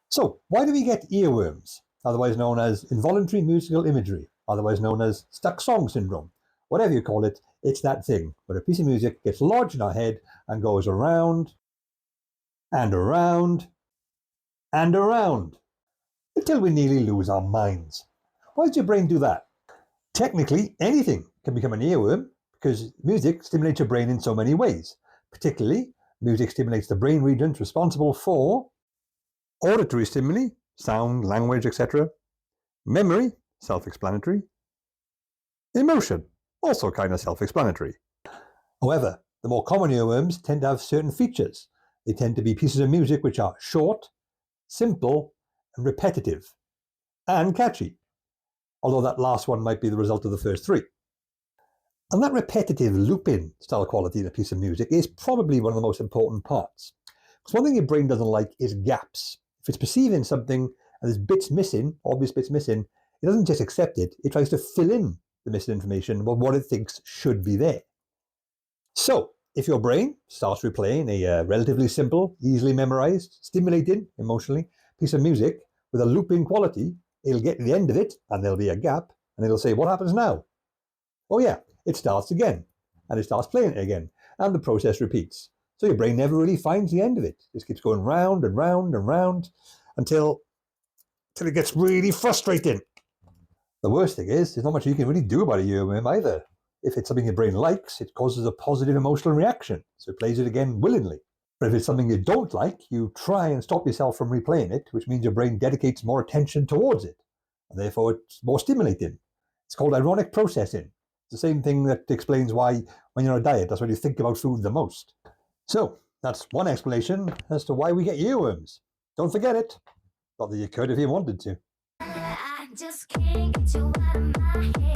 So, why do we get earworms, otherwise known as involuntary musical imagery, otherwise known as stuck song syndrome? Whatever you call it, it's that thing where a piece of music gets lodged in our head and goes around and around and around until we nearly lose our minds. Why does your brain do that? Technically, anything can become an earworm because music stimulates your brain in so many ways. Particularly, music stimulates the brain regions responsible for auditory stimuli, sound, language, etc. Memory, self-explanatory. Emotion, also kind of self-explanatory. However, the more common earworms tend to have certain features. They tend to be pieces of music which are short, simple, and repetitive, and catchy, although that last one might be the result of the first three. And that repetitive looping style quality in a piece of music is probably one of the most important parts. Because one thing your brain doesn't like is gaps. If it's perceiving something and there's bits missing, obvious bits missing, it doesn't just accept it, it tries to fill in the missing information about what it thinks should be there. So, if your brain starts replaying a relatively simple, easily memorized, stimulating, emotionally, piece of music with a looping quality, it'll get to the end of it, and there'll be a gap, and it'll say, what happens now? Oh yeah, it starts again, and it starts playing it again, and the process repeats. So your brain never really finds the end of it. It just keeps going round and round and round until it gets really frustrating. The worst thing is, there's not much you can really do about a earworm either. If it's something your brain likes, it causes a positive emotional reaction, so it plays it again willingly. But if it's something you don't like, you try and stop yourself from replaying it, which means your brain dedicates more attention towards it, and therefore it's more stimulating. It's called ironic processing. It's the same thing that explains why, when you're on a diet, that's when you think about food the most. So, that's one explanation as to why we get earworms. Don't forget it. Not that you could if you wanted to. I just can't get you out of my head.